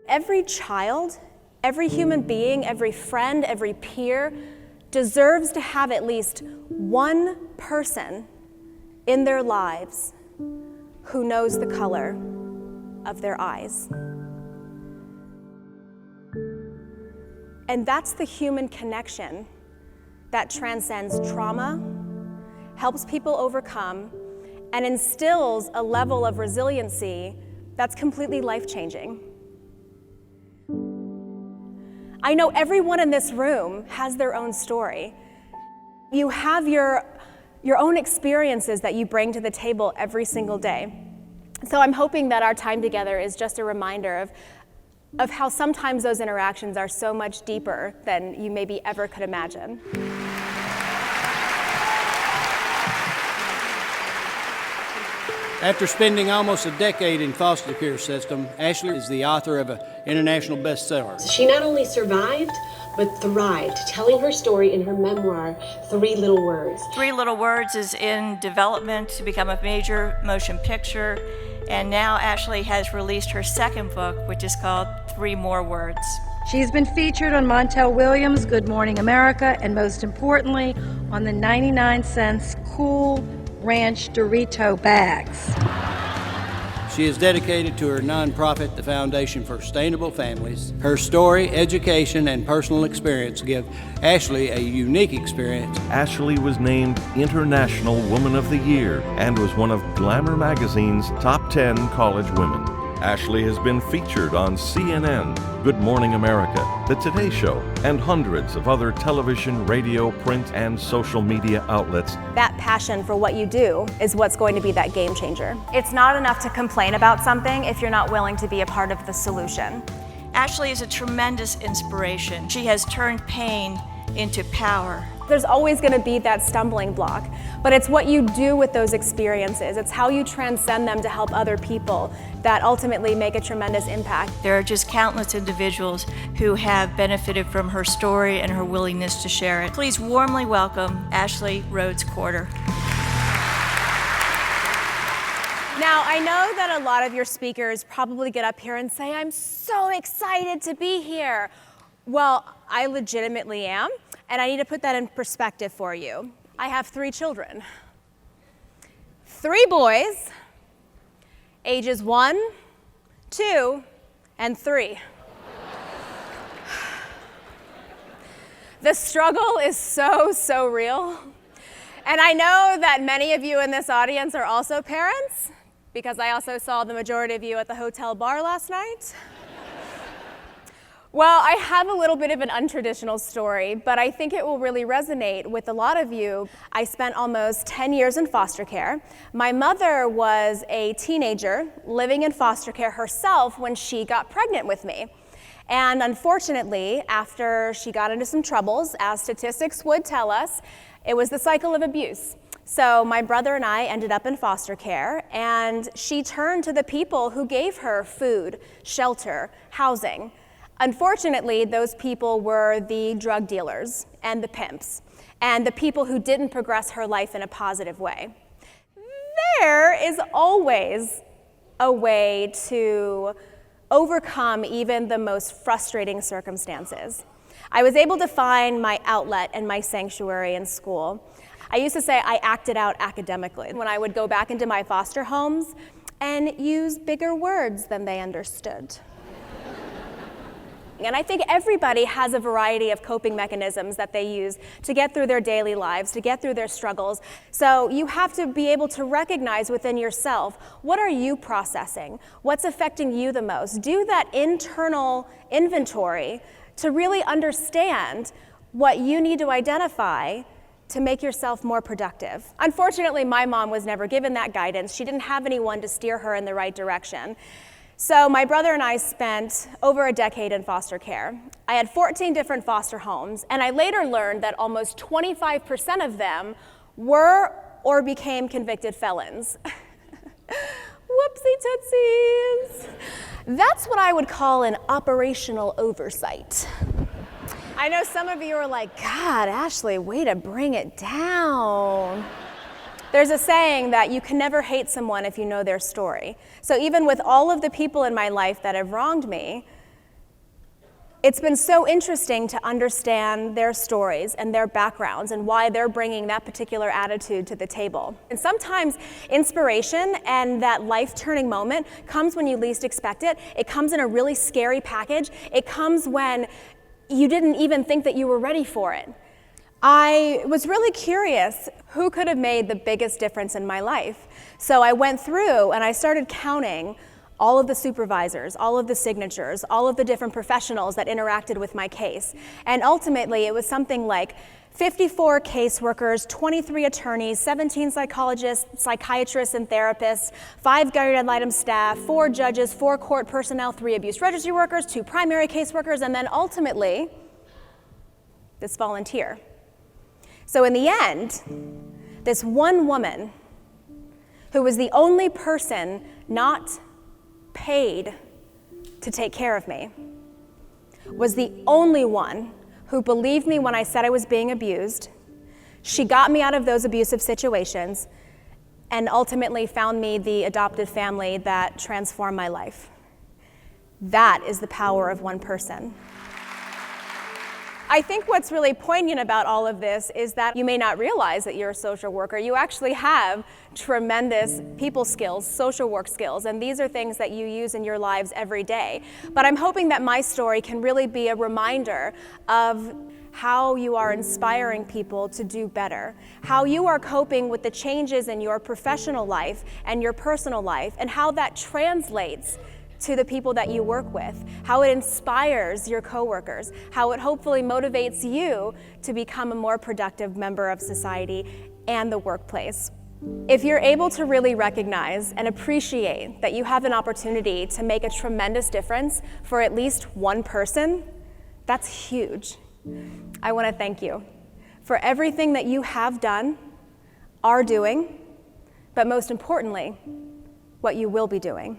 Every child, every human being, every friend, every peer deserves to have at least one person in their lives who knows the color of their eyes. And that's the human connection that transcends trauma, helps people overcome, and instills a level of resiliency that's completely life-changing. I know everyone in this room has their own story. You have your own experiences that you bring to the table every single day. So I'm hoping that our time together is just a reminder of how sometimes those interactions are so much deeper than you maybe ever could imagine. After spending almost a decade in foster care system, Ashley is the author of an international bestseller. She not only survived, but thrived, telling her story in her memoir, 3 Little Words. 3 Little Words is in development to become a major motion picture, and now Ashley has released her second book, which is called 3 More Words. She's been featured on Montel Williams' Good Morning America, and most importantly, on the 99-cent Cool Ranch Dorito bags. She is dedicated to her nonprofit, the Foundation for Sustainable Families. Her story, education, and personal experience give Ashley a unique experience. Ashley was named International Woman of the Year and was one of Glamour magazine's top 10 college women. Ashley has been featured on CNN, Good Morning America, The Today Show, and hundreds of other television, radio, print, and social media outlets. That passion for what you do is what's going to be that game changer. It's not enough to complain about something if you're not willing to be a part of the solution. Ashley is a tremendous inspiration. She has turned pain into power. There's always going to be that stumbling block, but it's what you do with those experiences. It's how you transcend them to help other people that ultimately make a tremendous impact. There are just countless individuals who have benefited from her story and her willingness to share it. Please warmly welcome Ashley Rhodes-Courter. Now, I know that a lot of your speakers probably get up here and say, "I'm so excited to be here." Well, I legitimately am, and I need to put that in perspective for you. I have 3 children. 3 boys, ages 1, 2, and 3. The struggle is so real. And I know that many of you in this audience are also parents, because I also saw the majority of you at the hotel bar last night. Well, I have a little bit of an untraditional story, but I think it will really resonate with a lot of you. I spent almost 10 years in foster care. My mother was a teenager living in foster care herself when she got pregnant with me. And unfortunately, after she got into some troubles, as statistics would tell us, it was the cycle of abuse. So my brother and I ended up in foster care, and she turned to the people who gave her food, shelter, housing. Unfortunately, those people were the drug dealers and the pimps and the people who didn't progress her life in a positive way. There is always a way to overcome even the most frustrating circumstances. I was able to find my outlet and my sanctuary in school. I used to say I acted out academically when I would go back into my foster homes and use bigger words than they understood. And I think everybody has a variety of coping mechanisms that they use to get through their daily lives, to get through their struggles. So you have to be able to recognize within yourself, what are you processing? What's affecting you the most? Do that internal inventory to really understand what you need to identify to make yourself more productive. Unfortunately, my mom was never given that guidance. She didn't have anyone to steer her in the right direction. So my brother and I spent over a decade in foster care. I had 14 different foster homes, and I later learned that almost 25% of them were or became convicted felons. Whoopsie tootsies. That's what I would call an operational oversight. I know some of you are like, God, Ashley, way to bring it down. There's a saying that you can never hate someone if you know their story. So even with all of the people in my life that have wronged me, it's been so interesting to understand their stories and their backgrounds and why they're bringing that particular attitude to the table. And sometimes inspiration and that life-turning moment comes when you least expect it. It comes in a really scary package. It comes when you didn't even think that you were ready for it. I was really curious who could have made the biggest difference in my life. So I went through and I started counting all of the supervisors, all of the signatures, all of the different professionals that interacted with my case. And ultimately, it was something like 54 caseworkers, 23 attorneys, 17 psychologists, psychiatrists, and therapists, 5 guardian ad litem staff, 4 judges, 4 court personnel, 3 abuse registry workers, 2 primary caseworkers, and then ultimately, this volunteer. So in the end, this one woman, who was the only person not paid to take care of me, was the only one who believed me when I said I was being abused. She got me out of those abusive situations and ultimately found me the adopted family that transformed my life. That is the power of one person. I think what's really poignant about all of this is that you may not realize that you're a social worker. You actually have tremendous people skills, social work skills, and these are things that you use in your lives every day. But I'm hoping that my story can really be a reminder of how you are inspiring people to do better, how you are coping with the changes in your professional life and your personal life, and how that translates to the people that you work with, how it inspires your coworkers, how it hopefully motivates you to become a more productive member of society and the workplace. If you're able to really recognize and appreciate that you have an opportunity to make a tremendous difference for at least one person, that's huge. I want to thank you for everything that you have done, are doing, but most importantly, what you will be doing.